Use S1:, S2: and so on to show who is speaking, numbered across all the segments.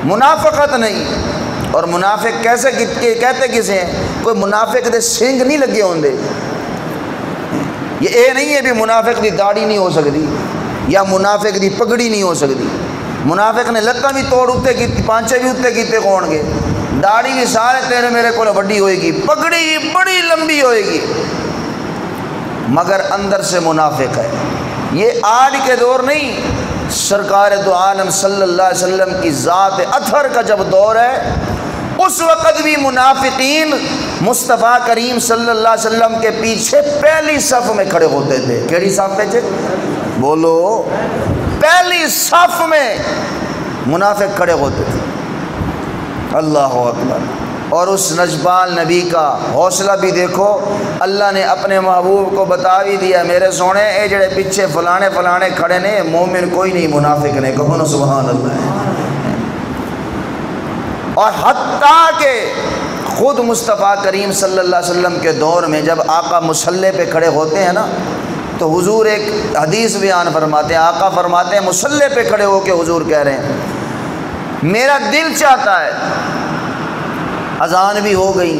S1: منافقت نہیں۔ اور منافق کیسے کہتے کسے ہیں؟ کوئی منافق دے سنگ نہیں لگے ہوندے، یہ نہیں ہے بھی منافق دی داڑھی نہیں ہو سکتی یا منافق دی پگڑی نہیں ہو سکتی۔ منافق نے لتاں بھی توڑ اتنے کی، پانچے بھی اتنے کیتے کون گے، داڑھی بھی سارے تیرے میرے کو بڑی ہوئے گی، پگڑی بڑی لمبی ہوئے گی، مگر اندر سے منافق ہے۔ یہ آج کے دور نہیں، سرکار دو عالم صلی اللہ علیہ وسلم کی ذات اطہر کا جب دور ہے، اس وقت بھی منافقین مصطفیٰ کریم صلی اللہ علیہ وسلم کے پیچھے پہلی صف میں کھڑے ہوتے تھے۔ کیڑی صف پہ تھے؟ بولو، پہلی صف میں منافق کھڑے ہوتے تھے۔ اللہ اکبر۔ اور اس نجبال نبی کا حوصلہ بھی دیکھو، اللہ نے اپنے محبوب کو بتا بھی دیا، میرے سونے اے جڑے پیچھے فلانے فلانے کھڑے نے مومن کوئی نہیں، منافق نے، کہو نا سبحان اللہ۔ اور حتیٰ کہ خود مصطفیٰ کریم صلی اللہ علیہ وسلم کے دور میں جب آقا مصلی پہ کھڑے ہوتے ہیں نا، تو حضور ایک حدیث بیان فرماتے ہیں، آقا فرماتے ہیں مصلی پہ کھڑے ہو کے حضور کہہ رہے ہیں میرا دل چاہتا ہے، اذان بھی ہو گئی،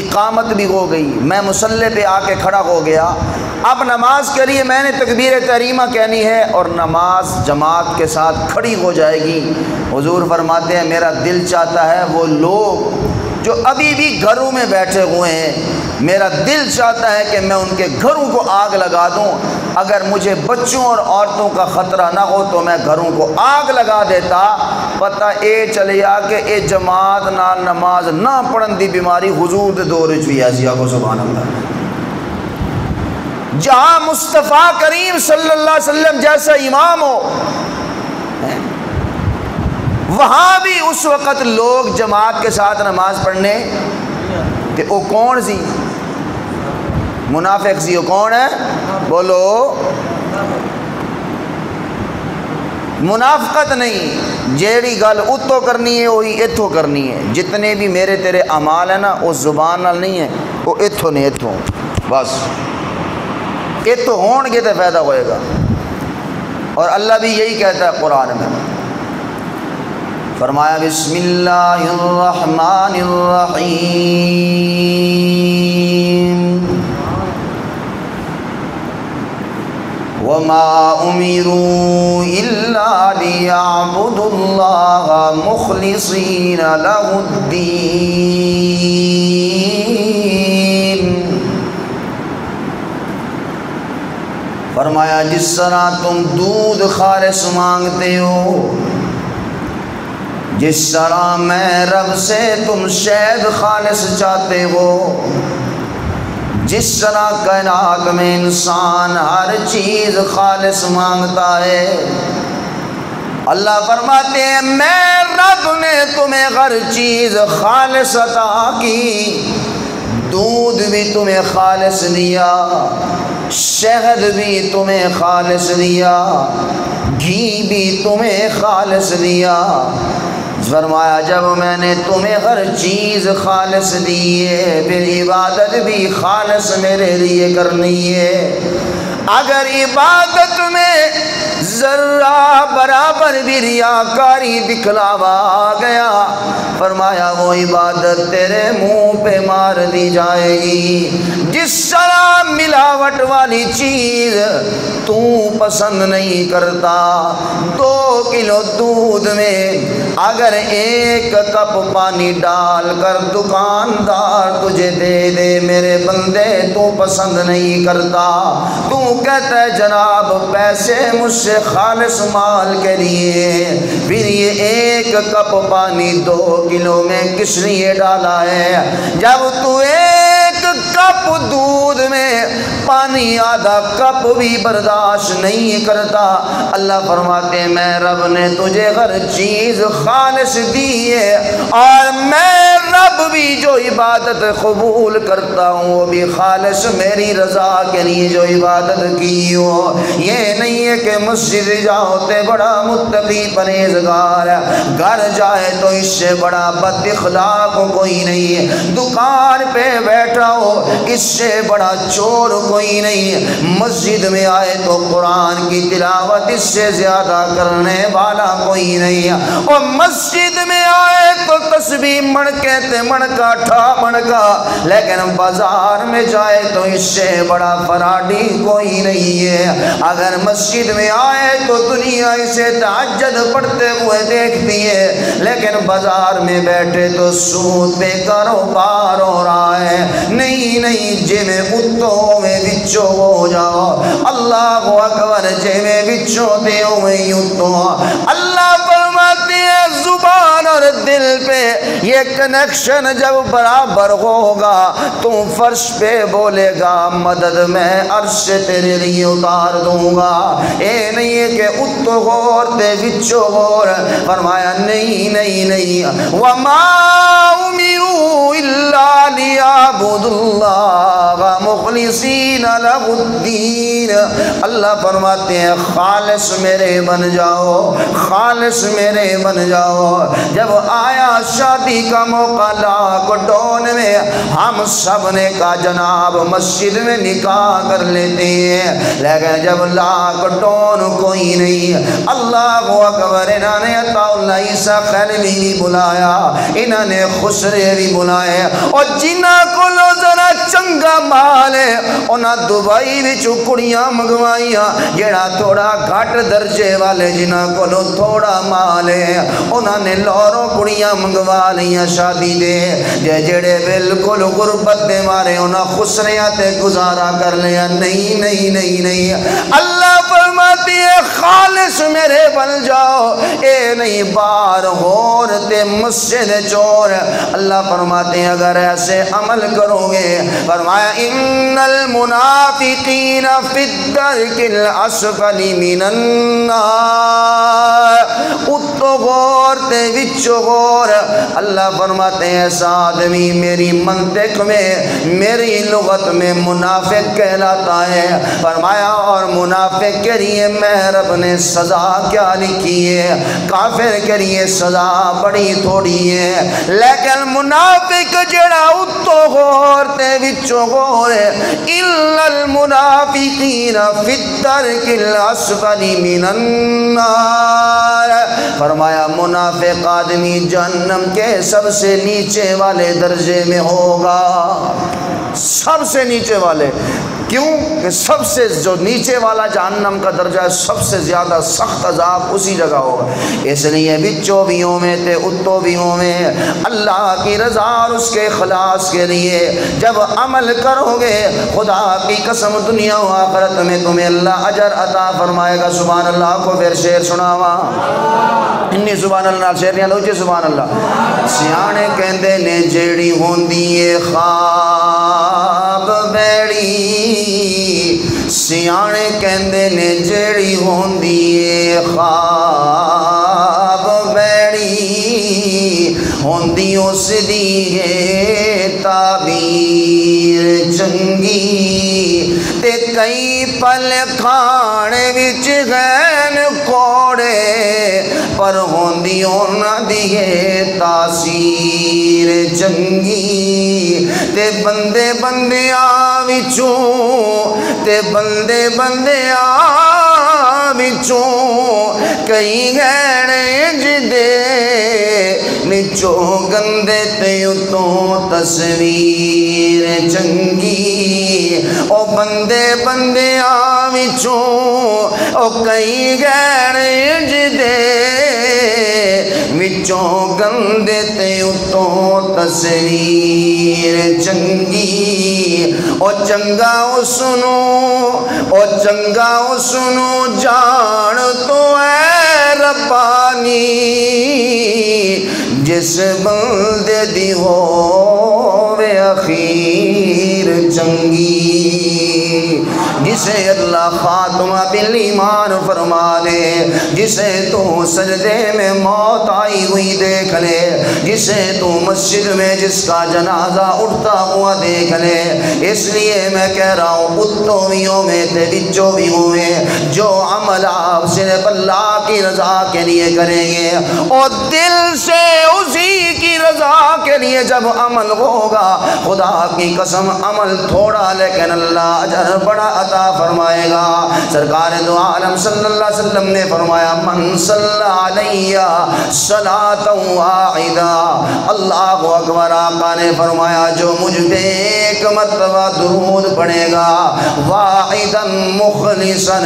S1: اقامت بھی ہو گئی، میں مصلی پہ آ کے کھڑا ہو گیا، اب نماز کے لیے میں نے تکبیر تحریمہ کہنی ہے اور نماز جماعت کے ساتھ کھڑی ہو جائے گی۔ حضور فرماتے ہیں میرا دل چاہتا ہے وہ لوگ جو ابھی بھی گھروں میں بیٹھے ہوئے ہیں، میرا دل چاہتا ہے کہ میں ان کے گھروں کو آگ لگا دوں، اگر مجھے بچوں اور عورتوں کا خطرہ نہ ہو تو میں گھروں کو آگ لگا دیتا۔ پتہ اے چلیا کہ اے جماعت نال نماز نہ پڑھن دی بیماری حضور دے دور وچ بھی ایسی آگو، سبحان اللہ۔ جہاں مصطفیٰ کریم صلی اللہ علیہ وسلم جیسا امام ہو، وہاں بھی اس وقت لوگ جماعت کے ساتھ نماز پڑھنے کہ وہ کون سی منافق سی، وہ کون ہے؟ بولو، منافقت نہیں، جیڑی گل اتو کرنی ہے وہی اتھو کرنی ہے۔ جتنے بھی میرے تیرے اعمال ہیں نا وہ زبان نال نہیں ہے، وہ اتھو نہیں، اتھو بس، اتھو ہون گے تو فائدہ ہوئے گا۔ اور اللہ بھی یہی کہتا ہے قرآن میں، فرمایا بسم اللہ الرحمن الرحیم، وما امروا الا ليعبدوا اللہ مخلصین لہ الدین۔ فرمایا جس طرح تم دودھ خالص مانگتے ہو، جس طرح میں رب سے تم شہد خالص چاہتے ہو، جس طرح کائنات میں انسان ہر چیز خالص مانگتا ہے، اللہ فرماتے ہیں میں رب نے تمہیں ہر چیز خالص عطا کی، دودھ بھی تمہیں خالص دیا، شہد بھی تمہیں خالص دیا، گھی بھی تمہیں خالص دیا۔ فرمایا جب میں نے تمہیں ہر چیز خالص دی ہے، پھر عبادت بھی خالص میرے لیے کرنی ہے۔ اگر عبادت میں ذرہ برابر بھی ریاکاری دکھلاوا آ گیا، فرمایا وہ عبادت تیرے منہ پہ مار دی جائے گی۔ جس طرح ملاوٹ والی چیز تو پسند نہیں کرتا، 2 کلو دودھ میں اگر 1 کپ پانی ڈال کر دکاندار تجھے دے دے میرے بندے، تو پسند نہیں کرتا، تو کہتا ہے جناب پیسے مجھ سے خالص مال کے لیے، پھر یہ 1 کپ پانی 2 کلو میں کس لیے ڈالا ہے؟ جب تو 1 کپ دودھ میں پانی آدھا کپ بھی برداشت نہیں کرتا، اللہ فرماتے ہیں میں رب نے تجھے ہر چیز خالص دی ہے، اور میں رب بھی جو عبادت قبول کرتا ہوں وہ بھی خالص میری رضا کے لیے جو عبادت کی ہو۔ یہ نہیں ہے کہ مسجد جاؤ تے بڑا متقی پرہیزگار ہے، گھر جائے تو اس سے بڑا بد اخلاق کوئی نہیں ہے، دکان پہ بیٹھا ہو اس سے بڑا چور کوئی نہیں، مسجد میں آئے تو قرآن کی تلاوت اس سے زیادہ کرنے والا کوئی نہیں، اور مسجد میں آئے تو تسبیح مڑکے تے مڑکا ٹھا مڑکا، لیکن بازار میں جائے تو اس سے بڑا فراڈی کوئی نہیں ہے۔ اگر مسجد میں آئے تو دنیا اسے تہجد پڑھتے ہوئے دیکھتی ہے، لیکن بازار میں بیٹھے تو سود پہ کاروبار ہو رہا ہے۔ نہیں نہیں، جے میں اتو میں بچو ہو جاؤ، اللہ اکبر، جے میں بچو دے ہوئے اتو۔ اللہ فرماتے ہیں زبان اور دل پہ یہ کنیکشن جب برابر ہوگا تو فرش پہ بولے گا مدد میں عرش سے تیرے لیے اتار دوں گا۔ اے نہیں ہے کہ اتو غور تے بچو غور، فرمایا نہیں نہیں نہیں، وما امروا الا لیعبدوا اللہ مخلصین لہ الدین۔ اللہ فرماتے ہیں خالص میرے بن جاؤ، خالص میرے بن جاؤ۔ جب آیا شادی کا موقع لاکھ ڈون میں، ہم سب نے کہا جناب مسجد میں نکاح کر لیتے ہیں، لیکن جب لاکھ ڈون کوئی نہیں، اللہ اکبر، انہوں نے عطا اللہ عیسیٰ خیلوی بھی بلایا، انہوں نے خسرے بھی بلائے، اور جنہاں کو لو ذرا چنگا مال ہے انہاں دبئی وچ کڑیاں منگوائیاں، جڑا تھوڑا گھٹ درجے والے جنہاں کو لو تھوڑا مال ہے انہاں نے لوروں کڑیاں منگوا لیاں شادی دے، جڑے بالکل غربت دے مارے انہاں خسریاں تے گزارا کر لیا۔ نہیں نہیں نہیں نہیں، اللہ فرماتی ہے خالص میرے بن جاؤ، اے نہیں بار غور تے مسجد چور۔ اللہ فرماتے ہیں اگر ایسے عمل کرو گے، فرمایا ان المنافقین فی الدرک الاسفل من النار، اتو غور تے وچو غور۔ اللہ فرماتے ہیں ایسا آدمی میری منطق میں، میری لغت میں منافق کہلاتا ہے۔ فرمایا اور منافق کے لیے میں رب نے سزا کیا لکھی ہے، کافر کے لیے سزا بڑی تھوڑی ہے، لیکن منافق جڑا اتو غور تے وچو غور ہے، الا المنافقین فی الدرک الاسفل من النار۔ فرمایا منافق آدمی جہنم کے سب سے نیچے والے درجے میں ہوگا، سب سے نیچے والے۔ کیوں کہ سب سے جو نیچے والا جہنم کا درجہ ہے سب سے زیادہ سخت عذاب اسی جگہ ہوگا۔ اس لیے بچوں بھی ہوں میں تے اتو بھی ہوں میں، اللہ کی رضا اور اس کے اخلاص کے لیے جب عمل کرو گے، خدا کی قسم دنیا و آخرت میں تمہیں اللہ اجر عطا فرمائے گا۔ سبحان اللہ کو پھر شعر سناوا، انی سبحان اللہ شعر نہیں لوچے سبحان اللہ۔ سیانے کہندے نے جیڑی ہوندی ہے خواب بیڑی، سیانے کہندے نے جیڑی ہوندی ہے خواب بیڑی، ہوندی اس دی ہے تعبیر چنگی، تے کئی پل کھانے وچ غین کوڑے، پر ہوندی انہاں دی ہے تاثیر چنگی، تے بندے بندیاں وچوں، تے بندے بندیاں وچوں کئی غین جدے، نچوں گندے تے اتوں تصویر چنگی، او بندے بندیاں وچوں او کئی غیر جدے، وچوں گندے تے اتوں تصویر چنگی، او چنگا اسنو جان تو اے ربانی، جس بندے دی ہووے اخیر چنگی۔ جسے اللہ خاتمہ بالایمان فرما دے، جسے تو سجدے میں موت آئی ہوئی دیکھ لے، جسے تو مسجد میں جس کا جنازہ اٹھتا ہوا دیکھ لے۔ اس لیے میں کہہ رہا ہوں اتویوں میں تے بچوں بھی ہوئے جو عمل آپ صرف اللہ کی رضا کے لیے کریں گے اور دل سے اسی کی رضا کے لیے جب عمل ہوگا، خدا کی قسم عمل تھوڑا لیکن اللہ اجر بڑا عطا فرمائے گا۔ سرکار دو عالم صلی اللہ علیہ وسلم نے فرمایا من صلی علیہ صلاۃ واحدہ، اللہ اکبر، آقا نے فرمایا جو مجھ پہ ایک مرتبہ درود پڑھے گا واحدا مخلصا،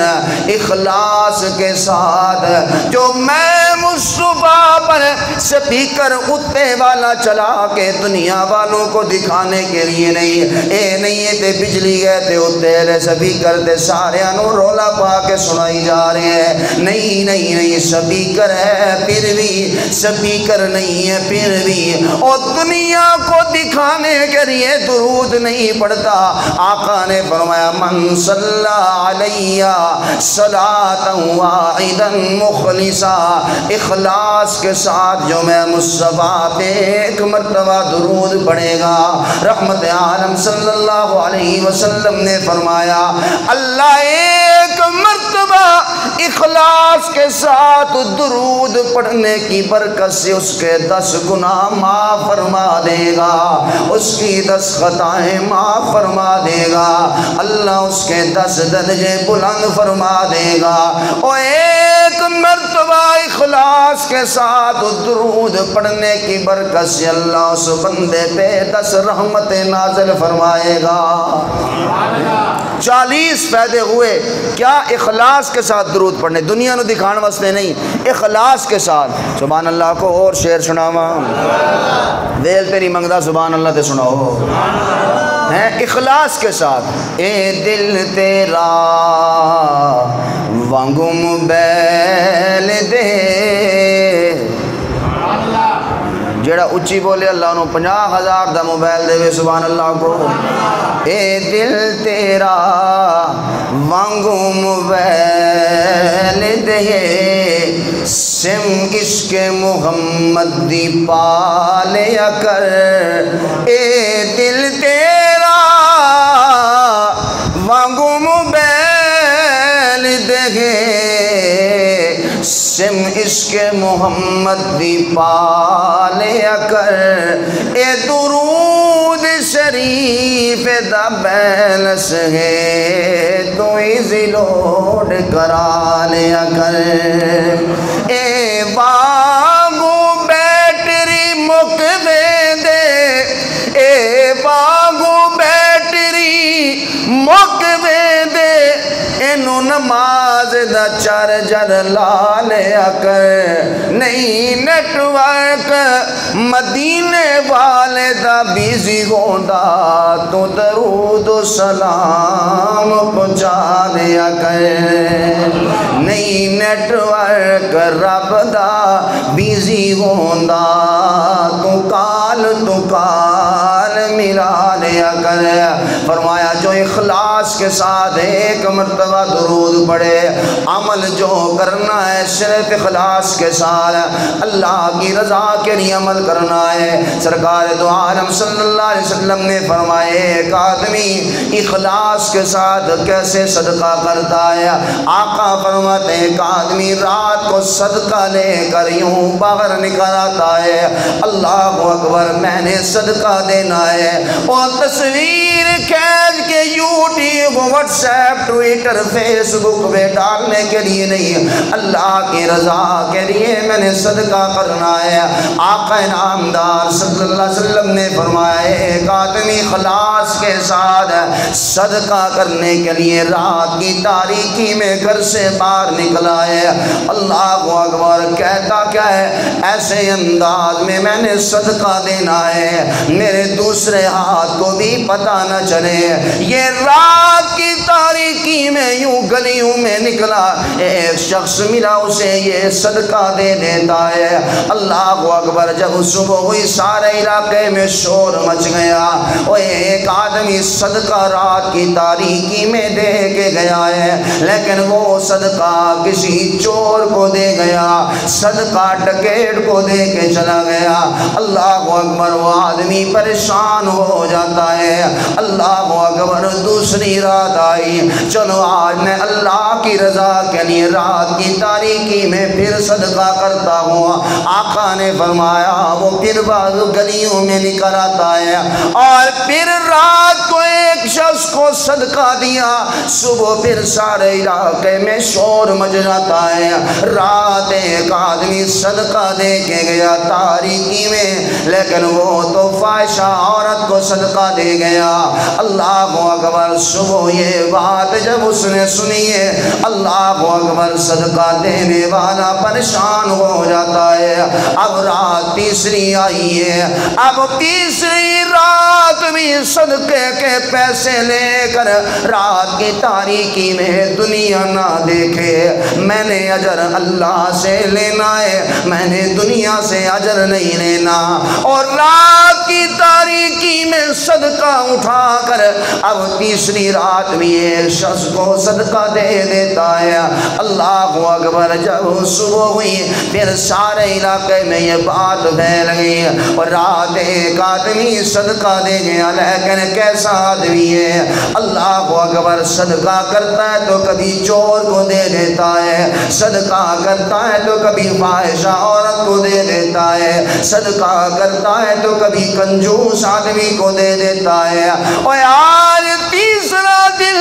S1: اخلاص کے ساتھ، جو میں مصطفیٰ پر سپیکر اتے والا چلا کے دنیا والوں کو دکھانے کے لیے نہیں، اے نہیں تے بجلی گئے تے اتے لے سپیکر تے سارے انو رولا پا کے سنائی جا رہے ہیں، نہیں نہیں نہیں، سپیکر ہے پھر بھی، سپیکر نہیں ہے پھر بھی، اور دنیا کو دکھانے کے لیے درود نہیں پڑتا۔ آقا نے فرمایا من صلی علیہ صلاۃ واحدا مخلصا، اخلاص کے ساتھ جو میں مصطفیٰ پہ ایک مرتبہ درود پڑھے گا، رحمت عالم صلی اللہ علیہ وسلم نے فرمایا اللہ ایک مرتبہ اخلاص کے ساتھ درود پڑھنے کی برکت سے اس کے 10 گناہ معاف فرما دے گا، اس کی 10 خطائیں معاف فرما دے گا، اللہ اس کے 10 درجے بلند فرما دے گا۔ اور ایک مرتبہ اخلاص کے ساتھ درود پڑھنے کی برکت سے اللہ اس بندے پہ 10 رحمتیں نازل فرمائے گا۔ 40 فائدے ہوئے کیا؟ اخلاص کے ساتھ درود پڑھنے، دنیا نو دکھان واسطے نہیں، اخلاص کے ساتھ۔ سبحان اللہ کو اور شعر سناواں، ویل تے نہیں منگدا، سبحان اللہ تے سناؤ، ہیں اخلاص کے ساتھ۔ اے دل تیرا وانگو موبائل دے، جیڑا اچھی بولے اللہ انہوں 50,000 دا موبائل دے وے، سبحان اللہ کو۔ اے دل تیرا وانگو موبائل دے، سم عشق محمد دی پالیا کر، اے دل تیرا وانگو موبائل دے، سم عشق محمد دی پالیا کر، اے درود شریف دا بیلنس ہے تو ایزی لوڈ کرا لیا کر، اے باغو بیٹری مکوے دے، اے باغو بیٹری مکوے دے، اینو نماز دا چارجر لا لیا کر، نہیں نیٹ ورک مدینے والے دا بیزی ہوندا تو درود و سلام پہنچا دیا کر، نہیں نیٹ ورک رب دا بیزی ہوندا تو کال ملا لیا کر۔ فرمایا جو اخلاص کے ساتھ ایک مرتبہ درود پڑھے، عمل جو کرنا ہے صرف اخلاص کے ساتھ، اللہ کی رضا کے لیے عمل کرنا ہے۔ سرکار دو عالم صلی اللہ علیہ وسلم نے فرمائے ایک آدمی اخلاص کے ساتھ کیسے صدقہ کرتا ہے؟ آقا فرماتے ہیں ایک آدمی رات کو صدقہ لے کر یوں باہر نکل آتا ہے، اللہ اکبر میں نے صدقہ دینا ہے، اور تصویر کھینچ کے YouTube WhatsApp Twitter Facebook پہ ڈالنے کے لیے نہیں، اللہ کی رضا کے لیے میں نے صدقہ کرنا ہے۔ آقا نامدار صلی اللہ علیہ وسلم نے فرمایا ایک آدمی اخلاص کے ساتھ صدقہ کرنے کے لیے رات کی تاریکی میں گھر سے باہر نکلا ہے، اللہ اکبر، کہتا کیا ہے؟ ایسے انداز میں نے صدقہ دینا ہے، میرے دوسرے دوسرے ہاتھ کو بھی پتہ نہ چلے۔ یہ رات کی تاریکی میں یوں گلیوں میں نکلا، ایک شخص ملا، اسے یہ صدقہ دے دیتا ہے۔ اللہ اکبر، جب صبح ہوئی سارے علاقے میں شور مچ گیا، اور ایک آدمی صدقہ رات کی تاریکی میں دے کے گیا ہے، لیکن وہ صدقہ کسی چور کو دے گیا، صدقہ ڈکیٹ کو دے کے چلا گیا۔ اللہ اکبر، وہ آدمی پریشان ہو جاتا ہے۔ اللہ اکبر، دوسری رات آئی، چلو آج میں اللہ کی رضا کے لیے رات کی تاریکی میں پھر صدقہ کرتا ہوں۔ آقا نے فرمایا وہ پھر بعض گلیوں میں نکل آتا ہے اور پھر رات کو ایک شخص کو صدقہ دیا، صبح پھر سارے علاقے میں شور مچ جاتا ہے۔ رات ایک آدمی صدقہ دے کے گیا تاریکی میں، لیکن وہ تو فاحشہ عورت کو صدقہ دے گیا۔ اللہ اکبر، صبح یہ بات جب اس نے سنی ہے، اللہ اکبر، صدقہ دینے والا پریشان ہو جاتا ہے۔ اب رات تیسری آئی ہے، اب تیسری رات بھی صدقے کے پیسے لے کر رات کی تاریکی میں دنیا نہ دیکھے، میں نے اجر اللہ سے لینا ہے، میں نے دنیا سے اجر نہیں لینا۔ اور رات کی تاریکی میں صدقہ اٹھا کر اب تیسری رات بھی ایک شخص کو صدقہ دے دیتا ہے۔ اللہ اکبر، جب صبح ہوئی پھر سارے علاقے میں یہ بات پھیل گئی، اور رات ایک آدمی صدقہ دے گیا، لیکن کیسا آدمی ہے؟ اللہ اکبر، صدقہ کرتا ہے تو کبھی چور کو دے دیتا ہے، صدقہ کرتا ہے تو کبھی فاحشہ عورت کو دے دیتا ہے، صدقہ کرتا ہے تو کبھی کنجوس آدمی کو دے دیتا ہے۔ اور آج تیسرا دن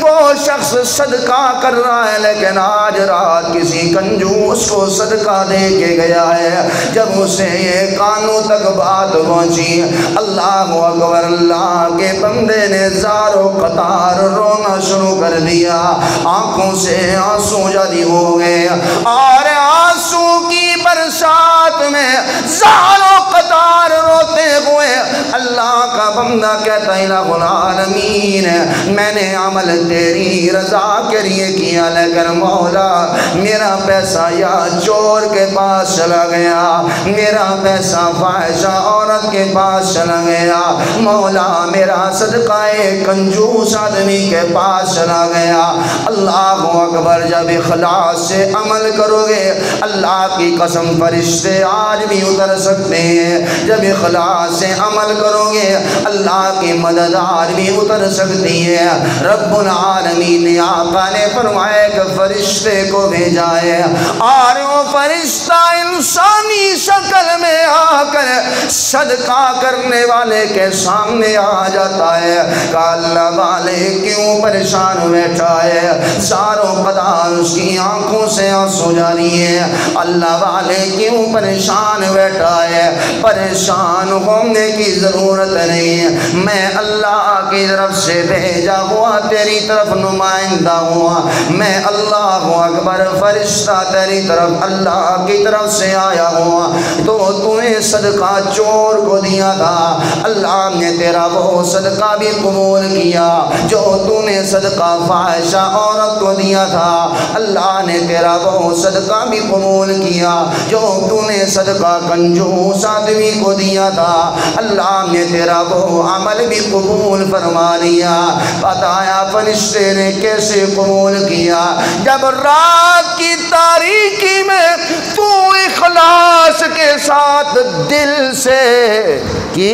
S1: وہ شخص صدقہ کر رہا ہے، لیکن آج رات کسی کنجوس کو صدقہ دے کے گیا ہے۔ جب اسے یہ کانوں تک بات پہنچی، اللہ اکبر، اللہ کے بندے نے زاروں قطار رونا شروع کر دیا، آنکھوں سے آنسو جاری ہو گئے، اور آنسو کی برسات میں زاروں قطار روتے ہوئے اللہ کا بندہ کہتا ہے الہ العالمین، میں نے عمل تیری رضا کے لیے کیا، لیکن مولا میرا پیسہ یا چور کے پاس چلا گیا، میرا پیسہ فاحشہ عورت کے پاس چلا گیا، مولا میرا صدقہ ایک کنجوس آدمی کے پاس چلا گیا۔ اللہ اکبر، جب اخلاص سے عمل کرو گے اللہ کی قسم فرشتے آج بھی اتر سکتے ہیں، جب اخلاص سے عمل کرو گے اللہ کی مدد آج بھی اتر سکتی ہے۔ رب العالمین نے آقا نے فرمایا کہ فرشتے کو بھیجا ہے، اور وہ فرشتہ انسانی شکل میں آ کر صدقہ کرنے والے کے سامنے آ جاتا ہے کہ اللہ والے کیوں پریشان بیٹھا ہے، زاروں قطار اس کی آنکھوں سے آنسو جاری ہے، اللہ والے کیوں پریشان بیٹھا ہے؟ پریشان ہونے کی ضرورت نہیں، میں اللہ کی طرف سے بھیجا ہوا تیری طرف نمائندہ ہوا، میں اللہ اکبر فرشتہ تیری طرف اللہ کی طرف سے آیا ہوا، تو تمہیں صدقہ چور کو دیا تھا، اللہ نے تیرا وہ صدقہ بھی قبول کیا، جو تو نے صدقہ فاحشہ عورت کو دیا تھا اللہ نے تیرا وہ صدقہ بھی قبول کیا، جو تو نے صدقہ کنجوس آدمی کو دیا تھا اللہ نے تیرا وہ عمل بھی قبول فرما لیا۔ بتایا فرشتے نے کیسے قبول کیا؟ جب رات کی تاریکی میں تو اخلاص کے ساتھ دل سے کی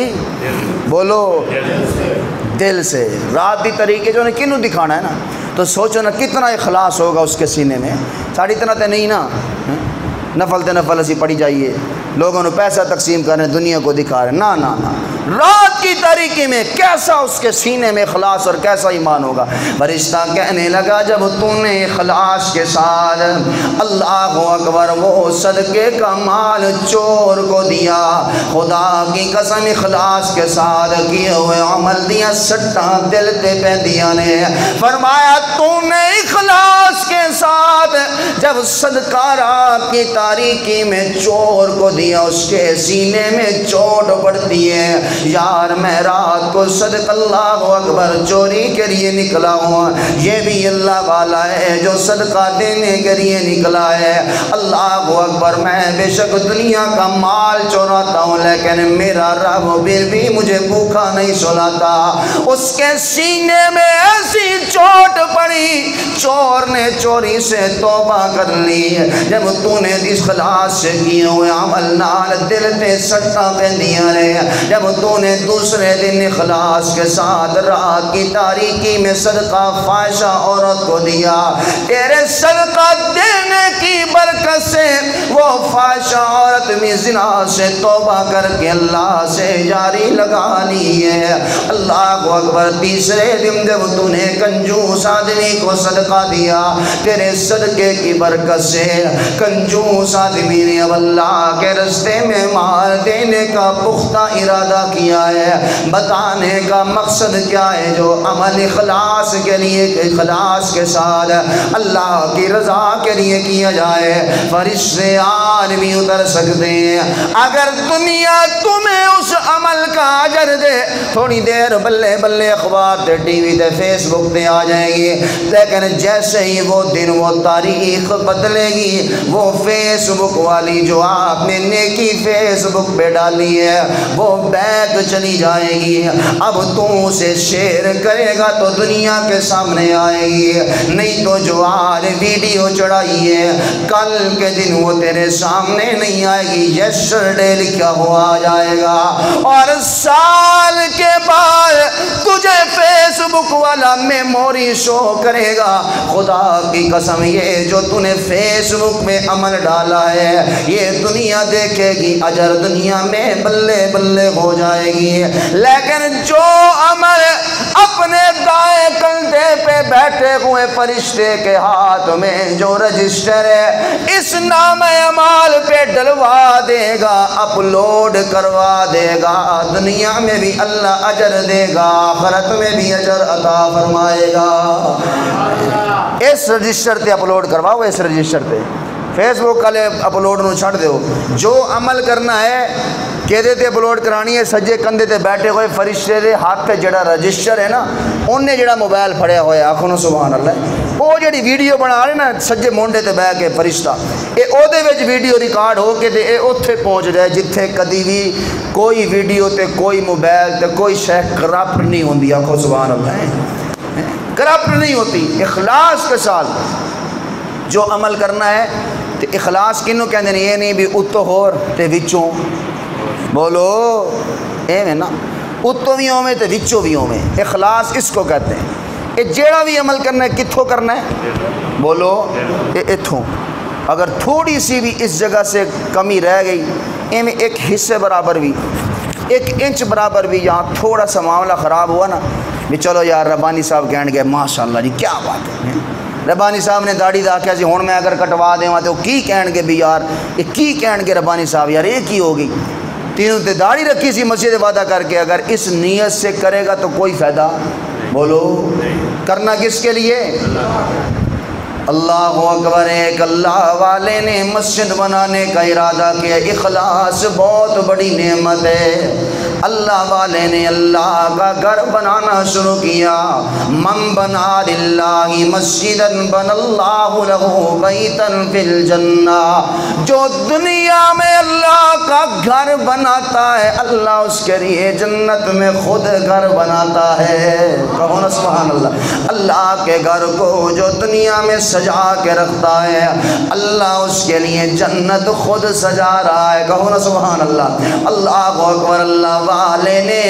S1: بولو دل سے، رات کی طریقے جو نے کنوں دکھانا ہے نا، تو سوچو نا کتنا اخلاص ہوگا اس کے سینے میں، ساڑھی طرح تے نہیں نا، نفل اسی پڑھی جائیے، لوگوں نے پیسہ تقسیم کرنے دنیا کو دکھا رہے، نا نا نا، رات کی تاریکی میں کیسا اس کے سینے میں اخلاص اور کیسا ایمان ہوگا۔ فرشتہ کہنے لگا جب تو نے اخلاص کے ساتھ اللہ اکبر وہ صدقے کا مال چور کو دیا، خدا کی قسم اخلاص کے ساتھ کیے ہوئے عمل دیا سٹا دل تے پہ دیا نے، فرمایا تو نے اخلاص کے ساتھ جب صدقہ رات کی تاریکی میں چور کو دیا، اس کے سینے میں چوٹ پڑتی ہے، یار میں رات کو صدق اللہ اکبر چوری کے لیے نکلا ہوں، یہ بھی اللہ والا ہے جو صدقہ دینے کے لیے نکلا ہے۔ اللہ اکبر، میں بے شک دنیا کا مال چوراتا ہوں لیکن میرا رب پھر بھی مجھے بھوکا نہیں سلاتا۔ اس کے سینے میں ایسی چوٹ پڑی، چور نے چوری سے توبہ کر لی۔ جب تو نے اخلاص سے کیے ہوئے عمل نال دل تے سٹا پہندیاں رہے، جب تو نے دوسرے دن اخلاص کے ساتھ رات کی تاریکی میں صدقہ فاحشہ عورت کو دیا، تیرے صدقہ دینے کی برکت سے وہ فاحشہ عورت میں زنا سے توبہ کر کے اللہ سے جاری لگا لی ہے۔ اللہ اکبر، تیسرے دن جب تو نے کنجوس آدمی کو صدقہ دیا، تیرے صدقے کی برکت سے کنجوس آدمی نے اب اللہ کے راستے میں مال دینے کا پختہ ارادہ کیا ہے۔ بتانے کا مقصد کیا ہے؟ جو عمل اخلاص کے لیے، اخلاص کے ساتھ اللہ کی رضا کے لیے کیا جائے، فرشتے آدمی اتر سکتے ہیں۔ اگر دنیا تمہیں اس عمل کا اجر دے، تھوڑی دیر بلے بلے اخبار تے ٹی وی تے فیس بک تے آ جائے گی، لیکن جیسے ہی وہ دن وہ تاریخ بدلے گی، وہ فیس بک والی جو آپ نے نیکی فیس بک پہ ڈالی ہے وہ بیک چلی جائے گی۔ اب تو اسے شیئر کرے گا تو دنیا کے سامنے آئے گی، نہیں تو جو آج ویڈیو چڑھائی ہے کل کے دن وہ تیرے سامنے نہیں آئے گی، یسٹرڈے لکھا ہوا آ جائے گا، اور سال کے بعد تجھے فیس بک والا میموری شو کرے گا۔ خدا کی قسم، یہ جو تو نے فیس بک میں عمل ڈالا ہے یہ دنیا دیکھے گی، اجر دنیا میں بلے بلے ہو جائے گی، لیکن جو عمل اپنے دائیں کندھے پہ بیٹھے ہوئے فرشتے کے ہاتھ میں جو رجسٹر ہے اس نام اعمال پہ ڈلوا دے گا، اپلوڈ کروا دے گا، دنیا میں بھی اللہ اجر دے گا، آخرت میں بھی اجر عطا فرمائے گا۔ اس رجسٹر تے اپلوڈ کرواؤ، اس رجسٹر تے فیس بک والے اپلوڈ نو چھڑ دیو، جو عمل کرنا ہے کہدے تے اپلوڈ کرانی ہے، سجے کندھے تے بیٹھے ہوئے فرشتے دے ہاتھ تے جڑا رجسٹر ہے نا، انہیں جڑا موبائل پھڑیا ہوا، آکھو نا سبحان اللہ، وہ جڑی ویڈیو بنا رہے نا سجے مونڈے تے بیٹھ کے فرشتہ، اے او دے وچ ویڈیو ریکارڈ ہو کے تے اے اوتھے پہنچ جائے جتھے کدی بھی کوئی ویڈیو تے کوئی موبائل تے کوئی شے کرپٹ نہیں ہوندی، آکھو سبحان اللہ، کرپٹ نہیں ہوتی۔ اخلاص کے ساتھ جو عمل کرنا ہے، تے اخلاص کنوں کہندے نے؟ یہ نہیں بھی اتو ہور تے وچوں، بولو ایویں نا، اتو بھی ہوویں تے وچوں بھی ہوویں، اخلاص اس کو کہتے ہیں۔ یہ جیڑا بھی عمل کرنا ہے کتھوں کرنا ہے؟ بولو اتھوں، اگر تھوڑی سی بھی اس جگہ سے کمی رہ گئی، ایویں ایک حصے برابر بھی، ایک انچ برابر بھی یہاں تھوڑا سا معاملہ خراب ہوا نا، بھی چلو یار ربانی صاحب کہن گے ماشاءاللہ جی کیا بات ہے، ربانی صاحب نے داڑھی دا کیا جی ہون میں اگر کٹوا دیں تو کی کہن گے بھی یار یہ کی کہن گے ربانی صاحب، یار یہ کی ہوگی، تینوں تے داڑھی رکھی سی مسجد وعدہ کر کے، اگر اس نیت سے کرے گا تو کوئی فائدہ، بولو کرنا کس کے لیے؟ اللہ اکبر، ایک اللہ والے نے مسجد بنانے کا ارادہ کیا، اخلاص بہت بڑی نعمت ہے۔ اللہ والے نے اللہ کا گھر بنانا شروع کیا، من بنا للہ مسجدا بن اللہ لہ بیتا فی الجنہ، جو دنیا میں اللہ کا گھر بناتا ہے اللہ اس کے لیے جنت میں خود گھر بناتا ہے، کہو نا سبحان اللہ۔ اللہ کے گھر کو جو دنیا میں سجا کے رکھتا ہے اللہ اس کے لیے جنت خود سجا رہا ہے، کہو نا سبحان اللہ۔ اللہ اکبر، اللہ والے نے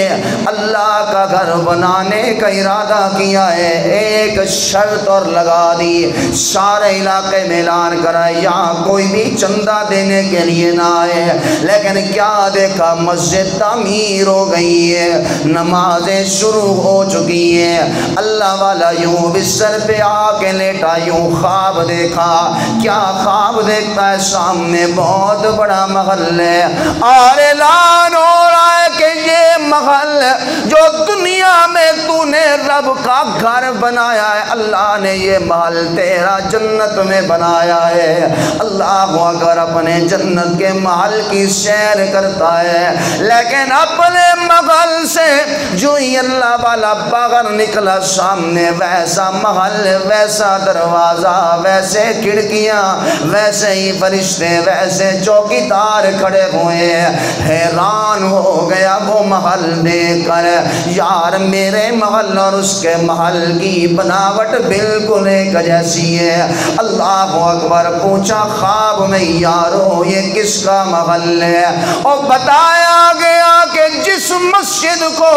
S1: اللہ کا گھر بنانے کا ارادہ کیا ہے، ایک شرط اور لگا دی، سارے علاقے میں اعلان کرا یہاں کوئی بھی چندہ دینے کے لیے نہ آئے، لیکن کیا دیکھا مسجد تعمیر ہو گئی ہے، نمازیں شروع ہو چکی ہیں، اللہ والا یوں بستر پہ آ کے لیٹا، یوں خواب دیکھا، کیا خواب دیکھتا ہے؟ سامنے بہت بڑا محل ہے اور اعلان ہو رہا ہے کہ یہ محل جو دنیا میں تو نے رب کا گھر بنایا ہے، اللہ نے یہ محل تیرا جنت میں بنایا ہے۔ اللہ اکبر، اپنے جنت کے محل کی سیر کرتا ہے، لیکن اپنے محل سے جو ہی اللہ والا باہر نکلا، سامنے ویسا محل، ویسا دروازہ، ویسے کھڑکیاں، ویسے ہی فرشتے، ویسے چوکیدار کھڑے ہوئے ہیں۔ حیران ہو گیا وہ محل دیکھ کر، یار میرے محل اور اس کے محل کی بناوٹ بالکل ایک جیسی ہے۔ اللہ اکبر، پوچھا خواب میں یارو یہ کس کا محل ہے؟ اور بتایا گیا کہ جس مسجد کو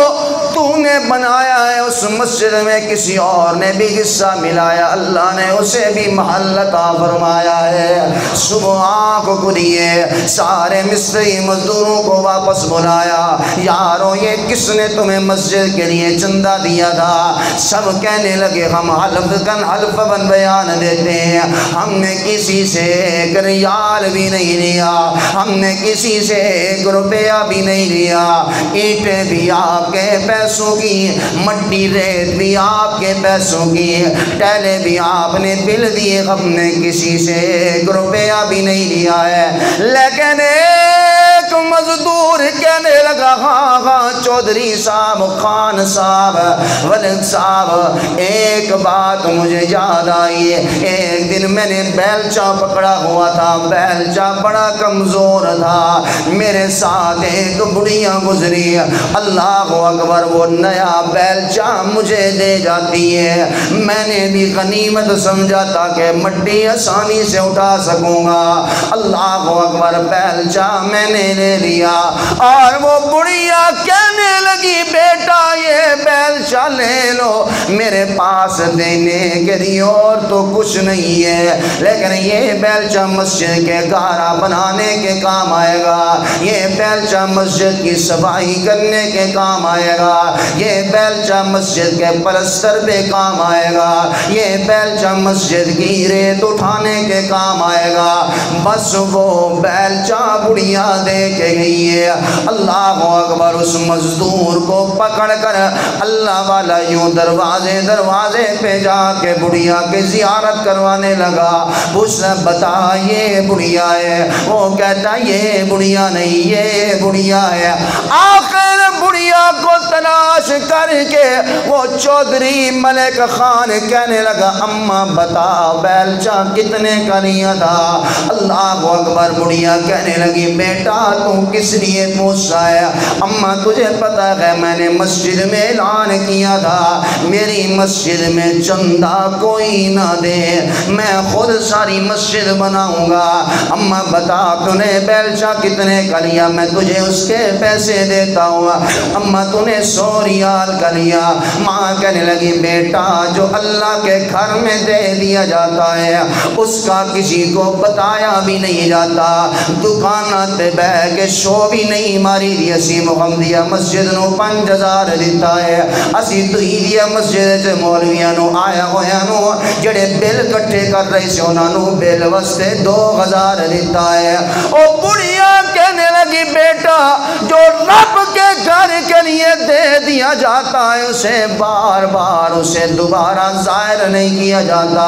S1: تو نے بنایا ہے اس مسجد میں کسی اور نے بھی حصہ ملایا، اللہ نے اسے بھی محل عطا فرمایا ہے۔ صبح آنکھ کھلیے، سارے مستری مزدوروں کو واپس بلایا، یارو یہ کس نے تمہیں مسجد کے لیے چندہ دیا تھا؟ سب کہنے لگے ہم حلف بن بیان دیتے ہیں، ہم نے کسی سے ایک ریال بھی نہیں لیا، ہم نے کسی سے ایک روپیہ بھی نہیں لیا، اینٹیں بھی آپ کے پیسوں کی، مٹی ریت بھی آپ کے پیسوں کی، ٹیلے بھی آپ نے بل دیے، ہم نے کسی سے ایک روپیہ بھی نہیں لیا ہے۔ لیکن ایک مزدور کہنے لگا ہاں ہاں چودھری صاحب، خان صاحب، ولد صاحب، ایک بات مجھے یاد آئی ہے، ایک دن میں نے بیلچہ پکڑا ہوا تھا، بیلچہ بڑا کمزور تھا، میرے ساتھ ایک بڑھیا گزری، اللہ اکبر، وہ نیا بیلچہ مجھے دے جاتی ہے، میں نے بھی غنیمت سمجھا تھا کہ مٹی آسانی سے اٹھا سکوں گا، اللہ اکبر، بیلچہ میں نے لے لیا، اور وہ بڑھیا کہنے لگی بیٹا یہ بیلچہ لے لو، میرے پاس دینے کے لیے اور تو کچھ نہیں ہے، لیکن یہ بیلچہ مسجد کے گارا بنانے کے کام آئے گا، یہ بیلچہ مسجد کی صفائی کرنے کے کام آئے گا، یہ بیلچہ مسجد کے پلستر پہ کام آئے گا، یہ بیلچہ مسجد کی ریت اٹھانے کے کام آئے گا۔ بس وہ بیلچہ بڑھیا دے کے گئی ہے، اللہ اکبر، اس مزدور کو پکڑ کر اللہ والا یوں دروازے دروازے پہ جا کے بڑھیا کی زیارت کروانے لگا، پوچھنا بتا یہ بڑھیا ہے؟ وہ کہتا یہ بڑھیا نہیں، یہ بڑھیا ہے۔ آخر بڑھیا کو تلاش کر کے وہ چودھری ملک خان کہنے لگا اماں بتا بیلچہ کتنے کا لیا تھا؟ اللہ اکبر، بڑھیا کہنے لگی بیٹا تو کس لیے پوچھا ہے؟ اماں تجھے پتا ہے میں نے مسجد میں اعلان کیا تھا میری مسجد میں چندہ کوئی نہ دے، میں خود ساری مسجد بناؤں گا۔ اماں بتا تو نے بیلچہ کتنے کا لیا، میں تجھے اس کے پیسے دیتا ہوں۔ اماں تو نے 100 ریال کا لیا۔ ماں کہنے لگی بیٹا جو اللہ کے گھر میں دے دیا جاتا ہے اس کا کسی کو بتایا بھی نہیں جاتا، دکانات پہ بہ کے شو بھی نہیں ماری دی، اسی محمدیہ مسجد نو 5000 دیتا ہے، اسی دیا مسجد سے مولویاں نو آیا ہویا نو جڑے بل کٹھے کر رہے سے انہاں نو بل واسطے 2000 دیتا ہے۔ او بڑھیا کہنے لگی بیٹا جو رب کے گھر کے لیے دے دیا جاتا ہے اسے بار بار اسے دوبارہ ظاہر نہیں کیا جاتا،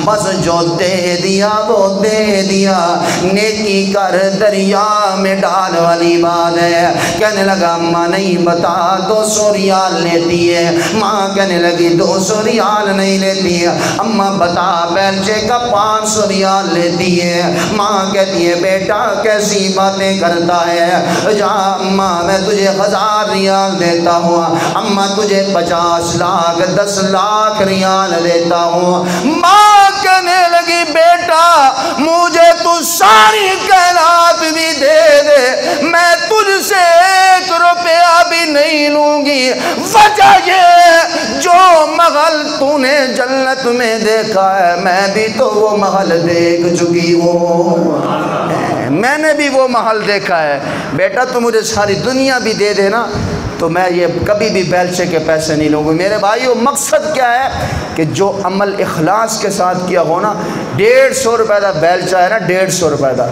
S1: بس جو دے دیا وہ دے دیا، نیکی کر دریا میں ڈال والی بات ہے۔ کہنے لگا ماں نہیں بتا 200 ریال لیتی ہے؟ ماں کہنے لگی 200 ریال نہیں لیتی ہے۔ اماں بتا بیلچے کا 500 ریال لیتی ہے؟ ماں کہتی ہے بیٹا کیسی باتیں کرتا ہے، جا اماں میں تجھے 1000 ریال دیتا ہوں، اماں تجھے 50 لاکھ 10 لاکھ ریال دیتا ہوں۔ ماں کہنے لگی بیٹا مجھے تو ساری کائنات بھی دے دے میں تجھ سے 1 روپیہ بھی نہیں لوں گی، وجہ یہ جو محل تو نے جنت میں دیکھا ہے میں بھی تو وہ محل دیکھ چکی ہوں، میں نے بھی وہ محل دیکھا ہے، بیٹا تو مجھے ساری دنیا بھی دے دینا تو میں یہ کبھی بھی بیلچے کے پیسے نہیں لوں گا۔ میرے بھائیو مقصد کیا ہے کہ جو عمل اخلاص کے ساتھ کیا ہونا، 150 روپے کا بیلچہ ہے نا، 150 روپے کا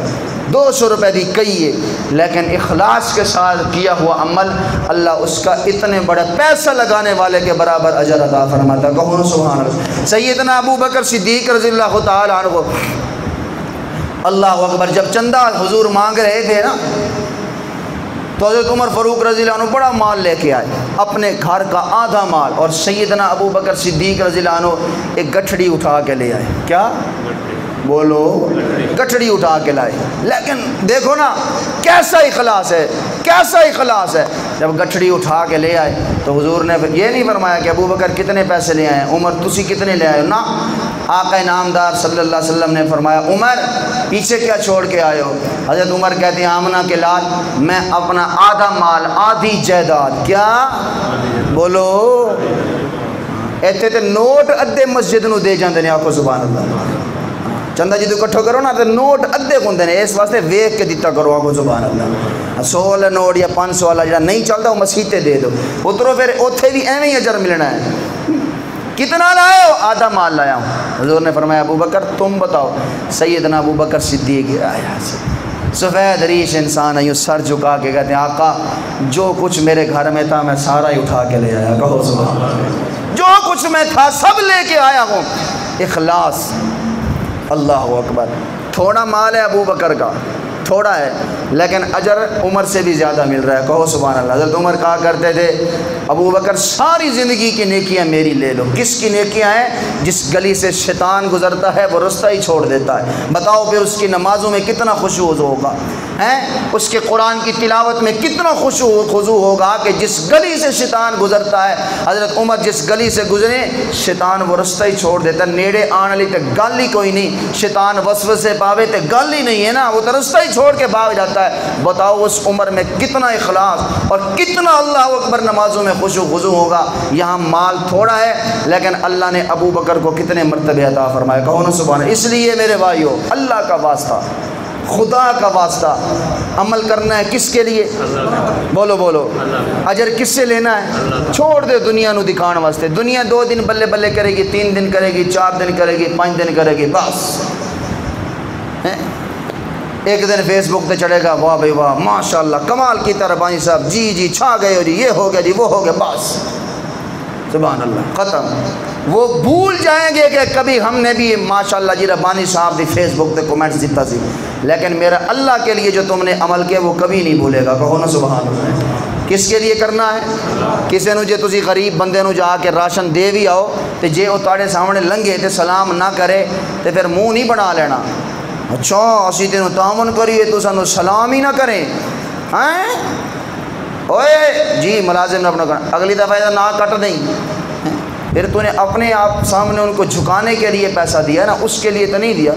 S1: 200 روپے دی کئی ہے، لیکن اخلاص کے ساتھ کیا ہوا عمل اللہ اس کا اتنے بڑے پیسہ لگانے والے کے برابر اجر عطا فرماتا۔ کہو سبحان اللہ۔ سیدنا ابو بکر صدیق رضی اللہ تعالی عنہ، اللہ اکبر، جب چندہ حضور مانگ رہے تھے نا تو حضرت عمر فاروق رضی اللہ عنہ بڑا مال لے کے آئے، اپنے گھر کا آدھا مال، اور سیدنا ابو بکر صدیق رضی اللہ عنہ ایک گٹھڑی اٹھا کے لے آئے۔ کیا بولو؟ گٹھڑی اٹھا کے لائے۔ لیکن دیکھو نا کیسا اخلاص ہے، کیسا اخلاص ہے۔ جب گٹھڑی اٹھا کے لے آئے تو حضور نے یہ نہیں فرمایا کہ ابو بکر کتنے پیسے لے آئے، عمر تسی کتنے لے آئے، نہ، آقا انعامدار صلی اللہ علیہ وسلم نے فرمایا عمر پیچھے کیا چھوڑ کے آئے ہو؟ حضرت عمر کہتے ہیں آمنہ کے لال، میں اپنا آدھا مال، آدھی جائیداد، کیا بولو، ایتھے تے نوٹ ادھے مسجد نو دے جاندے نے، آکھو سبحان اللہ۔ چندہ جی تو کٹھو کرو نا تو نوٹ ادھے ہوندے نے، اس واسطے ویکھ کے دیتا کرو، آکھو سبحان اللہ۔ 100 والا نوٹ یا 500 والا جڑا نہیں چلتا وہ مسیح تے دے دو، اترو پھر اوتھے بھی ایویں ہی اجر ملنا ہے۔ کتنا لائے ہو؟ آدھا مال لایا ہوں۔ حضور نے فرمایا ابو بکر تم بتاؤ۔ سیدنا ابو بکر صدیق آیا، سفید ریش انسان ہے، یوں سر جھکا کے کہتے ہیں آقا جو کچھ میرے گھر میں تھا میں سارا ہی اٹھا کے لے آیا۔ کہو سبحان اللہ۔ جو کچھ میں تھا سب لے کے آیا ہوں۔ اخلاص، اللہ اکبر۔ تھوڑا مال ہے ابو بکر کا، تھوڑا ہے، لیکن اجر عمر سے بھی زیادہ مل رہا ہے۔ کہو سبحان اللہ۔ حضرت عمر کہا کرتے تھے ابو بکر ساری زندگی کی نیکیاں میری لے لو۔ کس کی نیکیاں ہیں؟ جس گلی سے شیطان گزرتا ہے وہ رستہ ہی چھوڑ دیتا ہے۔ بتاؤ پھر اس کی نمازوں میں کتنا خشوع ہوگا، اس کے قرآن کی تلاوت میں کتنا خضوع ہوگا کہ جس گلی سے شیطان گزرتا ہے، حضرت عمر جس گلی سے گزرے شیطان وہ رستہ ہی چھوڑ دیتا ہے۔ نیڑے آنے لی تے گل ہی کوئی نہیں، شیطان وسوسے پاوے تے گل ہی نہیں ہے نا، وہ تو رستہ ہی چھوڑ کے بھاگ جاتا ہے۔ بتاؤ اس عمر میں کتنا اخلاص اور کتنا اللہ اکبر نمازوں میں خشوع خضوع ہوگا۔ یہاں مال تھوڑا ہے لیکن اللہ نے ابو بکر کو کتنے مرتبے عطا فرمائے۔ کہو نا سبحان اللہ۔ اس لیے میرے بھائیو، اللہ کا واسطہ، خدا کا واسطہ، عمل کرنا ہے کس کے لیے؟ بولو بولو، اجر کس سے لینا ہے؟ چھوڑ دے دنیا نو دکھان واسطے۔ دنیا 2 دن بلے بلے کرے گی، 3 دن کرے گی، 4 دن کرے گی، 5 دن کرے گی، بس۔ ایک دن فیس بک پہ چڑھے گا، واہ بھائی واہ ماشاءاللہ کمال کی طرح بانی صاحب، جی جی چھا گئے ہو جی، یہ ہو گیا جی، وہ ہو گیا، بس سبحان اللہ، ختم۔ وہ بھول جائیں گے کہ کبھی ہم نے بھی ماشاءاللہ جی ربانی صاحب دی فیس بک تے کومنٹس دیتا سی، لیکن میرا اللہ کے لیے جو تم نے عمل کیا وہ کبھی نہیں بھولے گا۔ کہو نا سبحان اللہ۔ کس کے لیے کرنا ہے؟ کسی نو جے تسی غریب بندے نو جا کے راشن دے بھی آؤ تے جے وہ تاڑے سامنے لنگے تے سلام نہ کرے تے پھر منہ نہیں بنا لینا، اچھا اسی تینوں تعاون کریے تو سانو سلام ہی نہ کریں، اوئے جی ملازم نے اپنا کرنا، اگلی دفعہ نہ کٹ دیں۔ پھر تو نے اپنے آپ سامنے ان کو جھکانے کے لیے پیسہ دیا نا، اس کے لیے تو نہیں دیا،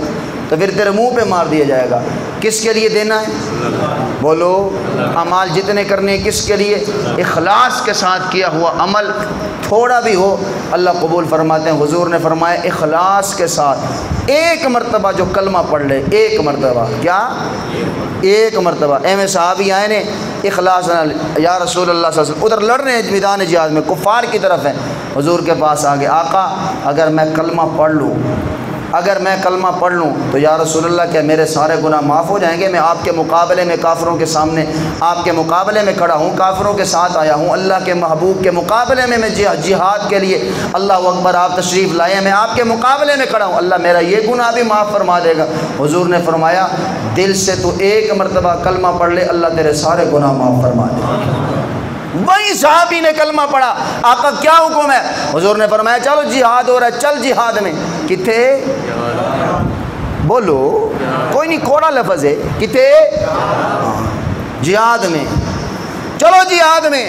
S1: تو پھر تیرے منہ پہ مار دیا جائے گا۔ کس کے لیے دینا ہے؟ بولو، اعمال جتنے کرنے کس کے لیے؟ اخلاص کے ساتھ کیا ہوا عمل تھوڑا بھی ہو اللہ قبول فرماتے ہیں۔ حضور نے فرمایا اخلاص کے ساتھ ایک مرتبہ جو کلمہ پڑھ لے، ایک مرتبہ، کیا؟ ایک مرتبہ۔ اے میں صحابی آئے نے اخلاص یا رسول اللہ صلی اللہ علیہ وسلم، ادھر لڑ رہے ہیں میدان جہاد میں، کفار کی طرف ہیں، حضور کے پاس آگے، آقا اگر میں کلمہ پڑھ لوں، اگر میں کلمہ پڑھ لوں تو یا رسول اللہ کیا میرے سارے گناہ معاف ہو جائیں گے؟ میں آپ کے مقابلے میں کافروں کے سامنے، آپ کے مقابلے میں کھڑا ہوں، کافروں کے ساتھ آیا ہوں، اللہ کے محبوب کے مقابلے میں میں جہاد کے لیے، اللہ اکبر آپ تشریف لائے ہیں، میں آپ کے مقابلے میں کھڑا ہوں، اللہ میرا یہ گناہ بھی معاف فرما دے گا؟ حضور نے فرمایا دل سے تو ایک مرتبہ کلمہ پڑھ لے، اللہ تیرے سارے گناہ معاف فرما دے گا۔ وہی صحابی نے کلمہ پڑھا، آقا کیا حکم ہے؟ حضور نے فرمایا چلو جہاد ہو رہا ہے، چل جہاد میں۔ کتھے؟ بولو، کوئی نہیں، کوڑا لفظ ہے، کتھے؟ جہاد میں، چلو جہاد میں۔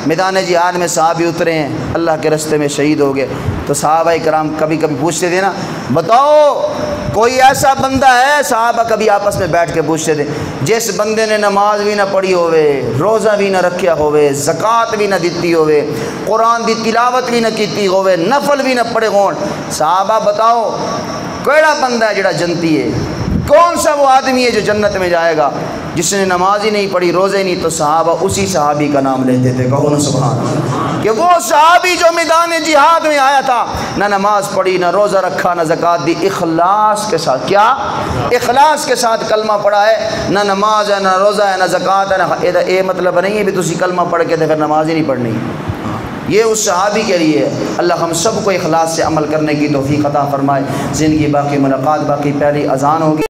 S1: میدان جہاد میں صحابی اترے ہیں، اللہ کے رستے میں شہید ہو گئے، تو صحابہ کرام کبھی کبھی پوچھتے تھے نا، بتاؤ کوئی ایسا بندہ ہے؟ صحابہ کبھی آپس میں بیٹھ کے پوچھتے تھے، جس بندے نے نماز بھی نہ پڑھی ہوئے، روزہ بھی نہ رکھیا ہوئے، زکوٰۃ بھی نہ دیتی ہوئے، قرآن دی تلاوت بھی نہ کیتی ہوئے، نفل بھی نہ پڑھے ہون، صحابہ بتاؤ کیڑا بندہ ہے جڑا جنتی ہے؟ کون سا وہ آدمی ہے جو جنت میں جائے گا؟ جس نے نماز ہی نہیں پڑھی، روزے نہیں، تو صحابہ اسی صحابی کا نام لیتے تھے، کہو نا سبحان اللہ، کہ وہ صحابی جو میدان جہاد میں آیا تھا، نہ نماز پڑھی، نہ روزہ رکھا، نہ زکوٰۃ دی، اخلاص کے ساتھ، کیا اخلاص کے ساتھ کلمہ پڑھا ہے، نہ نماز ہے، نہ روزہ ہے، نہ زکوٰۃ ہے، نہ یہ مطلب نہیں ہے بھی تسی کلمہ پڑھ کے پھر نماز ہی نہیں پڑھنی، یہ اس صحابی کے لیے ہے۔ اللہ ہم سب کو اخلاص سے عمل کرنے کی توفیق عطا فرمائے۔ زندگی باقی، ملاقات باقی، پہلی اذان ہوگی۔